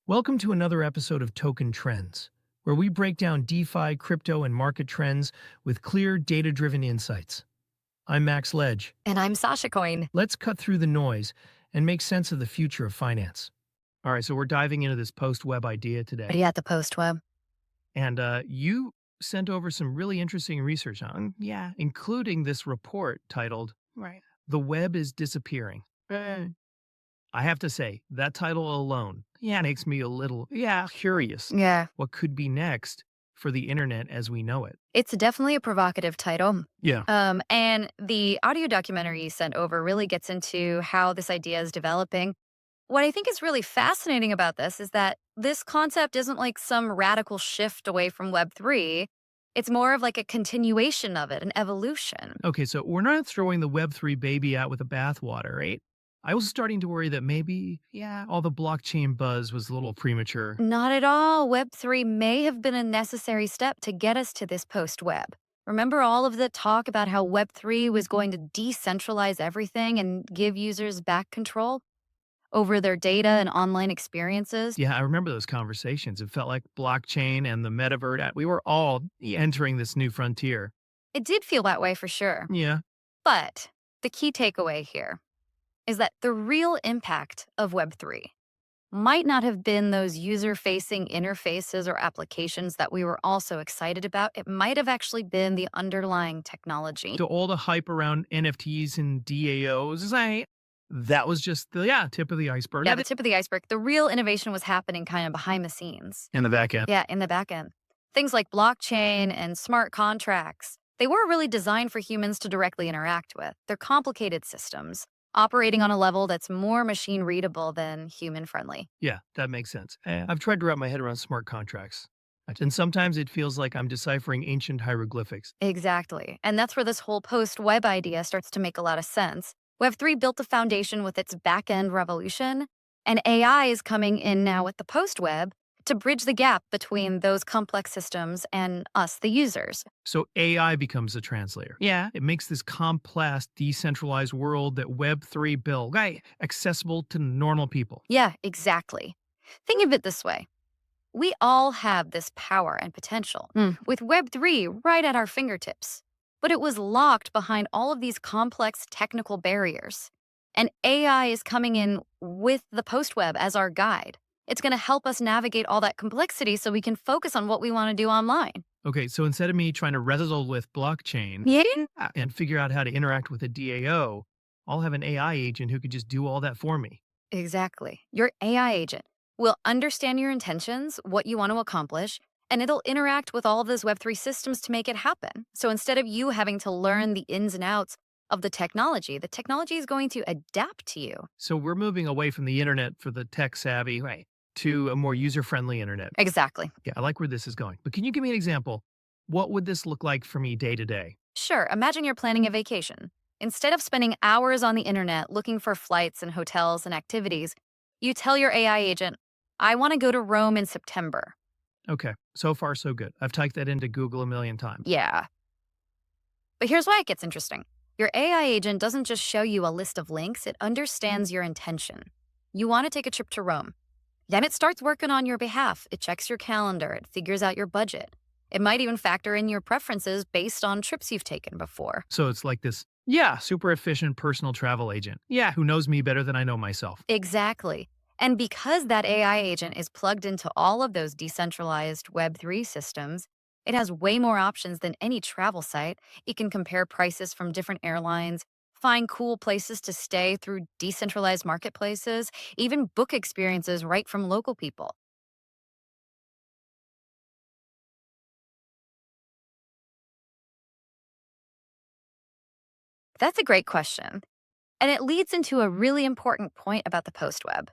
Welcome to another episode of Token Trends, where we break down DeFi, crypto, and market trends with clear, data-driven insights. I'm Max Ledge. And I'm Sasha Coin. Let's cut through the noise and make sense of the future of finance. All right, so we're diving into this post-web idea today. Yeah, the post web. And you sent over some really interesting research on, including this report titled, The Web is Disappearing. I have to say, that title alone, makes me a little, curious. Yeah, What could be next for the internet as we know it? it's definitely a provocative title. Yeah. And the audio documentary you sent over really gets into how this idea is developing. What I think is really fascinating about this is that this concept isn't like some radical shift away from Web3. It's more of like a continuation of it, an evolution. Okay, so we're not throwing the Web3 baby out with the bathwater, right? I was starting to worry that maybe, all the blockchain buzz was a little premature. Not at all. Web3 may have been a necessary step to get us to this post web. Remember all of the talk about how Web3 was going to decentralize everything and give users back control over their data and online experiences? Yeah, I remember those conversations. It felt like blockchain and the metaverse, we were all entering this new frontier. It did feel that way for sure. Yeah. But the key takeaway here is that the real impact of Web3 might not have been those user-facing interfaces or applications that we were also excited about. It might have actually been the underlying technology. To all the hype around NFTs and DAOs, that was just the tip of the iceberg. Yeah, the tip of the iceberg. The real innovation was happening kind of behind the scenes. In the back end. Yeah, in the back end. Things like blockchain and smart contracts, they weren't really designed for humans to directly interact with. They're complicated systems operating on a level that's more machine readable than human friendly. Yeah, that makes sense. I've tried to wrap my head around smart contracts. And sometimes it feels like I'm deciphering ancient hieroglyphics. Exactly. And that's where this whole post web idea starts to make a lot of sense. Web3 built a foundation with its back end revolution, and AI is coming in now with the post web to bridge the gap between those complex systems and us, the users. So AI becomes the translator. Yeah. It makes this complex, decentralized world that Web3 built accessible to normal people. Yeah, exactly. Think of it this way. We all have this power and potential with Web3 right at our fingertips. But it was locked behind all of these complex technical barriers. And AI is coming in with the post web as our guide. It's going to help us navigate all that complexity so we can focus on what we want to do online. Okay, so instead of me trying to wrestle with blockchain Yeah. and figure out how to interact with a DAO, I'll have an AI agent who could just do all that for me. Exactly. Your AI agent will understand your intentions, what you want to accomplish, and it'll interact with all of those Web3 systems to make it happen. So instead of you having to learn the ins and outs of the technology is going to adapt to you. So we're moving away from the internet for the tech savvy, right, to a more user-friendly internet. Exactly. Yeah, I like where this is going. But can you give me an example? What would this look like for me day to day? Sure, imagine you're planning a vacation. Instead of spending hours on the internet looking for flights and hotels and activities, you tell your AI agent, I want to go to Rome in September. Okay, so far so good. I've typed that into Google a million times. Yeah. But here's why it gets interesting. Your AI agent doesn't just show you a list of links, it understands your intention. You want to take a trip to Rome. Then it starts working on your behalf. It checks your calendar, it figures out your budget. It might even factor in your preferences based on trips you've taken before. So it's like this, super efficient personal travel agent. Yeah, who knows me better than I know myself. Exactly. And because that AI agent is plugged into all of those decentralized Web3 systems, it has way more options than any travel site. It can compare prices from different airlines, find cool places to stay through decentralized marketplaces, even book experiences right from local people. That's a great question. And it leads into a really important point about the post web.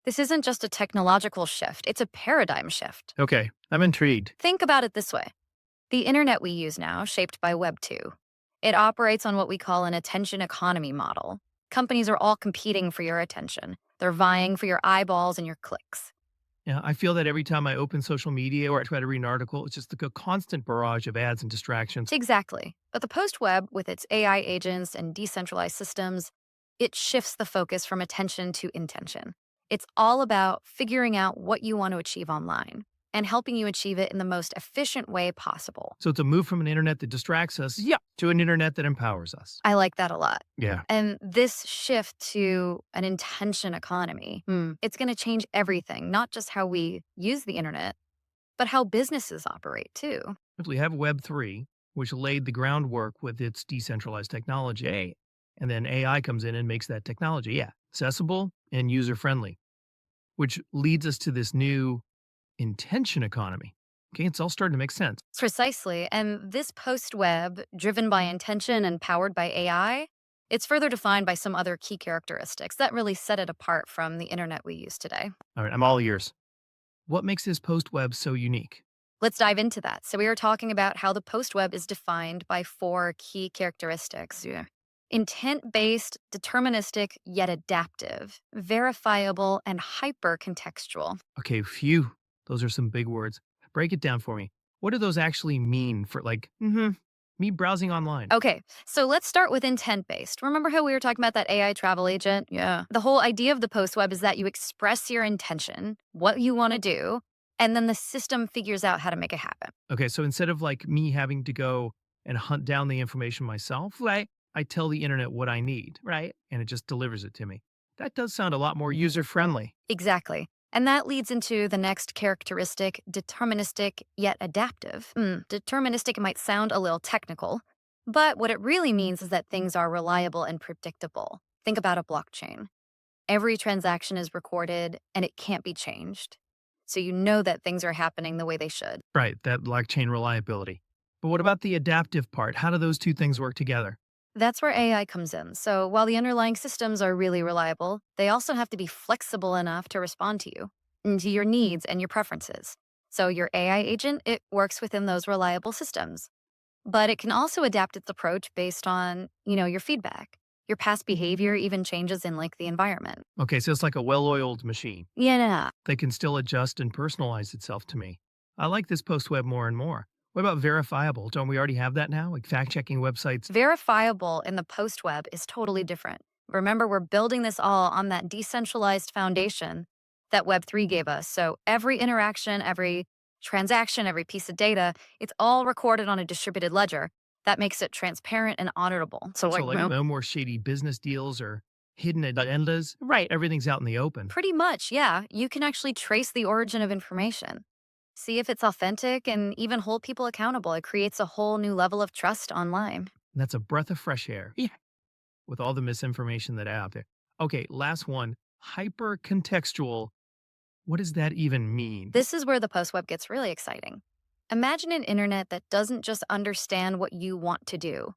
This isn't just a technological shift, it's a paradigm shift. Okay, I'm intrigued. Think about it this way. The internet we use now, shaped by Web 2, it operates on what we call an attention economy model. Companies are all competing for your attention. They're vying for your eyeballs and your clicks. Yeah, I feel that every time I open social media or I try to read an article, it's just like a constant barrage of ads and distractions. Exactly. But the post web, with its AI agents and decentralized systems, it shifts the focus from attention to intention. It's all about figuring out what you want to achieve online and helping you achieve it in the most efficient way possible. So it's a move from an internet that distracts us, yeah, to an internet that empowers us. I like that a lot. Yeah. And this shift to an intention economy, it's going to change everything, not just how we use the internet, but how businesses operate too. If we have Web3, which laid the groundwork with its decentralized technology, and then AI comes in and makes that technology, yeah, accessible and user friendly, which leads us to this new intention economy. Okay, it's all starting to make sense. Precisely. And this post web, driven by intention and powered by AI, it's further defined by some other key characteristics that really set it apart from the internet we use today. All right, I'm all ears. What makes this post web so unique? Let's dive into that. So, we were talking about how the post web is defined by four key characteristics. Yeah. Intent based, deterministic, yet adaptive, verifiable, and hyper contextual. Okay, phew. Those are some big words. Break it down for me. What do those actually mean for, like, me browsing online? Okay, so let's start with intent based. Remember how we were talking about that AI travel agent? Yeah. The whole idea of the post web is that you express your intention, what you want to do, and then the system figures out how to make it happen. Okay, so instead of like me having to go and hunt down the information myself, right? I tell the internet what I need, right? And it just delivers it to me. That does sound a lot more user friendly. Exactly. And that leads into the next characteristic, deterministic yet adaptive. Deterministic might sound a little technical, but what it really means is that things are reliable and predictable. Think about a blockchain. Every transaction is recorded and it can't be changed. So you know that things are happening the way they should. Right, that blockchain reliability. But what about the adaptive part? How do those two things work together? That's where AI comes in. So while the underlying systems are really reliable, they also have to be flexible enough to respond to you and to your needs and your preferences. So your AI agent, it works within those reliable systems, but it can also adapt its approach based on, your feedback. Your past behavior even changes in like the environment. Okay, so it's like a well oiled machine. Yeah. They can still adjust and personalize itself to me. I like this post web more and more. What about verifiable? Don't we already have that now? Like fact checking websites? Verifiable in the post web is totally different. Remember, we're building this all on that decentralized foundation that Web3 gave us. So every interaction, every transaction, every piece of data, it's all recorded on a distributed ledger. That makes it transparent and auditable. So, So, like, like, no more shady business deals or hidden agendas. Right. Everything's out in the open. pretty much, yeah, you can actually trace the origin of information, see if it's authentic, and even hold people accountable. It creates a whole new level of trust online. That's a breath of fresh air. Yeah. With all the misinformation that out there. Okay, last one. Hyper contextual. What does that even mean? This is where the post web gets really exciting. Imagine an internet that doesn't just understand what you want to do,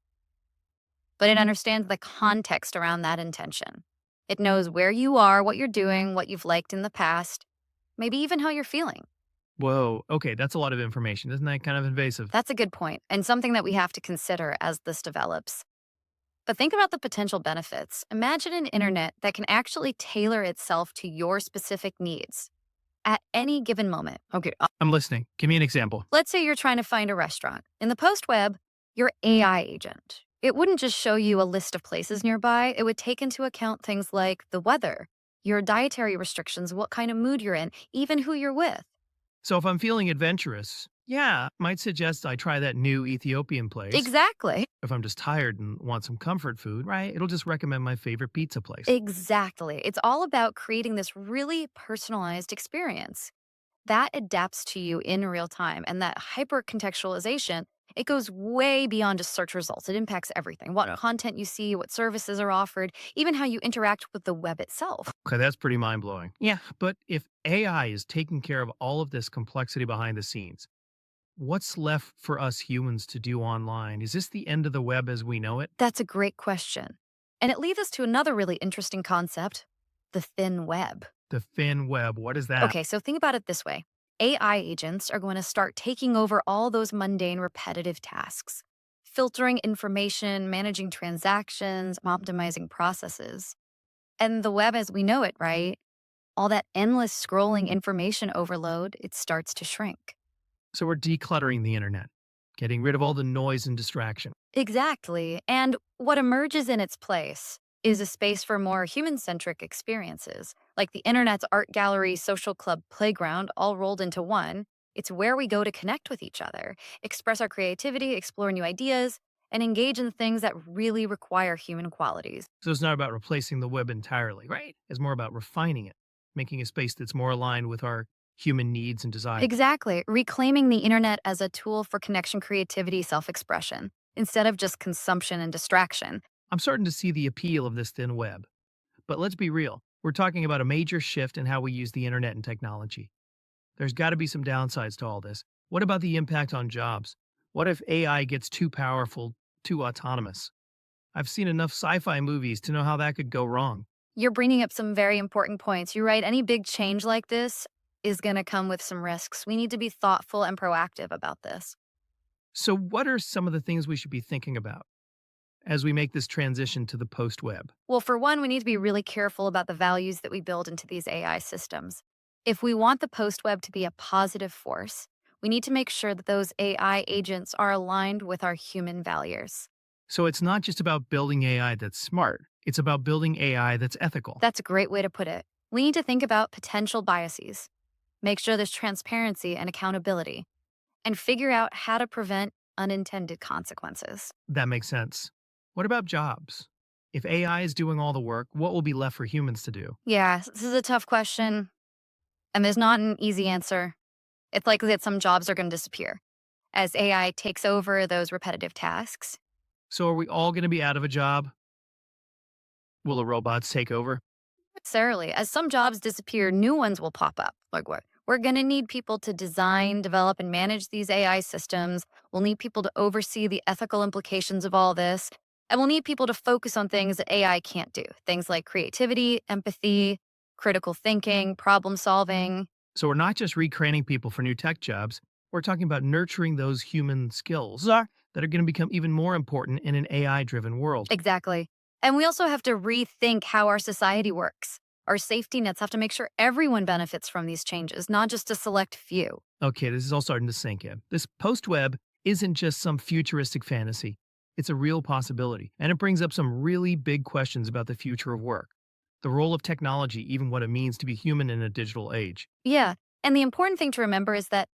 but it understands the context around that intention. It knows where you are, what you're doing, what you've liked in the past, maybe even how you're feeling. Whoa. Okay, that's a lot of information. Isn't that kind of invasive? That's a good point, and something that we have to consider as this develops. But think about the potential benefits. Imagine an internet that can actually tailor itself to your specific needs at any given moment. Okay, I'm listening. Give me an example. Let's say you're trying to find a restaurant. In the post web, your AI agent, it wouldn't just show you a list of places nearby, it would take into account things like the weather, your dietary restrictions, what kind of mood you're in, even who you're with. So if I'm feeling adventurous, yeah, might suggest I try that new Ethiopian place. Exactly. If I'm just tired and want some comfort food, right, it'll just recommend my favorite pizza place. Exactly. It's all about creating this really personalized experience that adapts to you in real time. And that hyper contextualization, it goes way beyond just search results. It impacts everything: what content you see, what services are offered, even how you interact with the web itself. Okay, that's pretty mind blowing. Yeah, but if AI is taking care of all of this complexity behind the scenes, what's left for us humans to do online? Is this the end of the web as we know it? That's a great question. And it leads us to another really interesting concept: the thin web. The thin web, what is that? Okay, so think about it this way: AI agents are going to start taking over all those mundane, repetitive tasks, filtering information, managing transactions, optimizing processes. And the web as we know it, right? All that endless scrolling information overload, it starts to shrink. So we're decluttering the internet, getting rid of all the noise and distraction. Exactly. And what emerges in its place? is a space for more human-centric experiences, like the internet's art gallery, social club, playground, all rolled into one. It's where we go to connect with each other, express our creativity, explore new ideas, and engage in things that really require human qualities. So it's not about replacing the web entirely, right? It's more about refining it, making a space that's more aligned with our human needs and desires. Exactly. Reclaiming the internet as a tool for connection, creativity, self expression, instead of just consumption and distraction. I'm starting to see the appeal of this thin web. But let's be real. We're talking about a major shift in how we use the internet and technology. There's got to be some downsides to all this. What about the impact on jobs? What if AI gets too powerful, too autonomous? I've seen enough sci fi movies to know how that could go wrong. You're bringing up some very important points. You're right. Any big change like this is going to come with some risks. We need to be thoughtful and proactive about this. So, what are some of the things we should be thinking about as we make this transition to the post web? Well, for one, we need to be really careful about the values that we build into these AI systems. If we want the post web to be a positive force, we need to make sure that those AI agents are aligned with our human values. So, it's not just about building AI that's smart, it's about building AI that's ethical. That's a great way to put it. We need to think about potential biases, make sure there's transparency and accountability, and figure out how to prevent unintended consequences. That makes sense. What about jobs? If AI is doing all the work, what will be left for humans to do? Yeah, this is a tough question, and there's not an easy answer. It's likely that some jobs are going to disappear as AI takes over those repetitive tasks. So, are we all going to be out of a job? Will the robots take over? Necessarily, as some jobs disappear, new ones will pop up. Like what? We're going to need people to design, develop, and manage these AI systems. We'll need people to oversee the ethical implications of all this. And we'll need people to focus on things that AI can't do. Things like creativity, empathy, critical thinking, problem solving. So, we're not just recreating people for new tech jobs, we're talking about nurturing those human skills that are going to become even more important in an AI driven world. Exactly. And we also have to rethink how our society works. Our safety nets have to make sure everyone benefits from these changes, not just a select few. Okay, this is all starting to sink in. This post web isn't just some futuristic fantasy, it's a real possibility. And it brings up some really big questions about the future of work, the role of technology, even what it means to be human in a digital age. Yeah. And the important thing to remember is that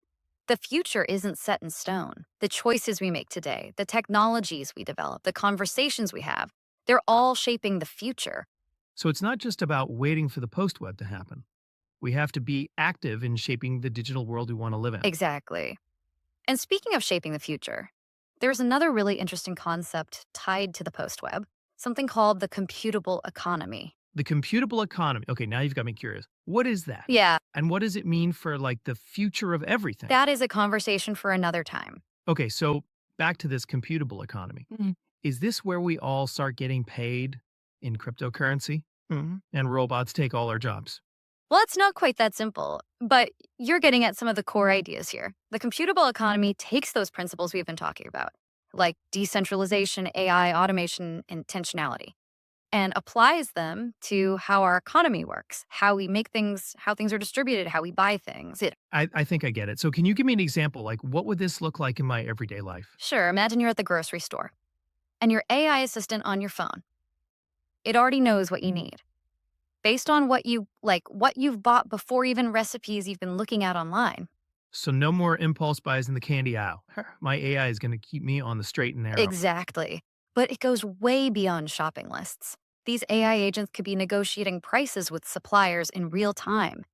the future isn't set in stone. The choices we make today, the technologies we develop, the conversations we have, they're all shaping the future. So it's not just about waiting for the post web to happen. We have to be active in shaping the digital world we want to live in. Exactly. And speaking of shaping the future, there's another really interesting concept tied to the post web, something called the computable economy. The computable economy. Okay, now you've got me curious. What is that? Yeah, And what does it mean for like the future of everything? that is a conversation for another time. Okay, so back to this computable economy. Is this where we all start getting paid in cryptocurrency and robots take all our jobs? Well, it's not quite that simple, but you're getting at some of the core ideas here. The computable economy takes those principles we've been talking about, like decentralization, AI, automation, intentionality, and applies them to how our economy works, how we make things, how things are distributed, how we buy things. I think I get it. So can you give me an example? Like what would this look like in my everyday life? Sure, imagine you're at the grocery store and your AI assistant on your phone. It already knows what you need based on what you like, what you've bought before even recipes you've been looking at online. So no more impulse buys in the candy aisle. My AI is going to keep me on the straight and narrow. Exactly. But it goes way beyond shopping lists. These AI agents could be negotiating prices with suppliers in real time,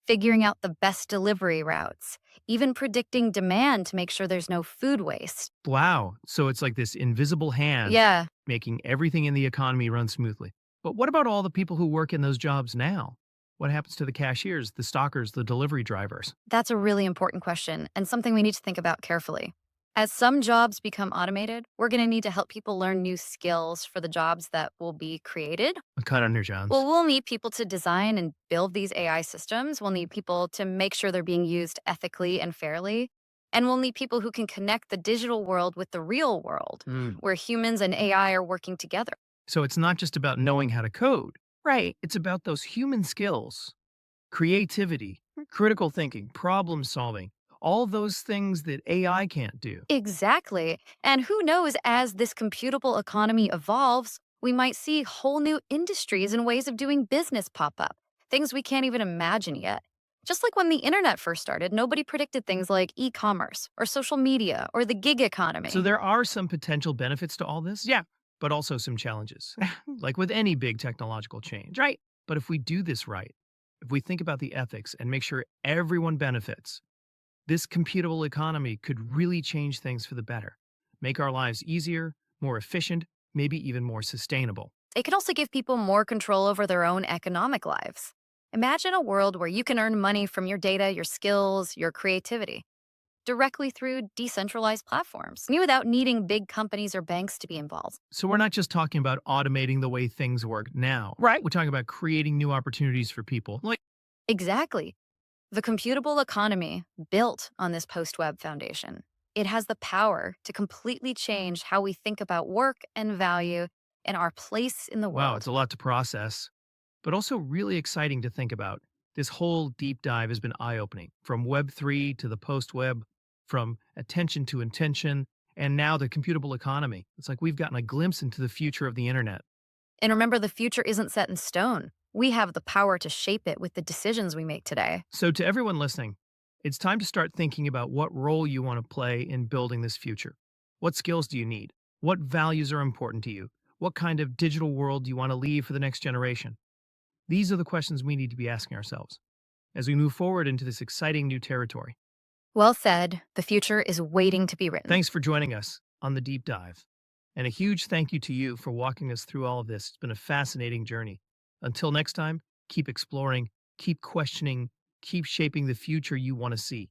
figuring out the best delivery routes, even predicting demand to make sure there's no food waste. Wow. So it's like this invisible hand Yeah, making everything in the economy run smoothly. But what about all the people who work in those jobs now? What happens to the cashiers, the stockers, the delivery drivers? that's a really important question and something we need to think about carefully. As some jobs become automated, we're going to need to help people learn new skills for the jobs that will be created. Cut on your Johns. Well, we'll need people to design and build these AI systems. We'll need people to make sure they're being used ethically and fairly. And we'll need people who can connect the digital world with the real world, where humans and AI are working together. So it's not just about knowing how to code. Right. It's about those human skills, creativity, critical thinking, problem solving, all those things that AI can't do. Exactly. And who knows, as this computable economy evolves, We might see whole new industries and ways of doing business pop up, things we can't even imagine yet. Just like when the internet first started, nobody predicted things like e commerce or social media or the gig So economy. there are some potential benefits to all this, yeah, but also some challenges, like with any big technological change. Right. But if we do this right, if we think about the ethics and make sure everyone benefits, this computable economy could really change things for the better, make our lives easier, more efficient, maybe even more sustainable. It could also give people more control over their own economic lives. Imagine a world where you can earn money from your data, your skills, your creativity directly through decentralized platforms, without needing big companies or banks to be involved. So we're not just talking about automating the way things work now, right? We're talking about creating new opportunities for people. Like, Exactly. The computable economy, built on this post web foundation, it has the power to completely change how we think about work and value and our place in the wow, it's world. a lot to process, but also really exciting to think about. This whole deep dive has been eye opening from Web3 to the post web, from attention to intention, and now the computable economy. It's like we've gotten a glimpse into the future of the internet. And remember, the future isn't set in stone. We have the power to shape it with the decisions we make today. So, to everyone listening, it's time to start thinking about what role you want to play in building this future. What skills do you need? What values are important to you? What kind of digital world do you want to leave for the next generation? These are the questions we need to be asking ourselves as we move forward into this exciting new territory. Well said. The future is waiting to be written. Thanks for joining us on the deep dive. And a huge thank you to you for walking us through all of this. It's been a fascinating journey. Until next time, keep exploring, keep questioning, keep shaping the future you want to see.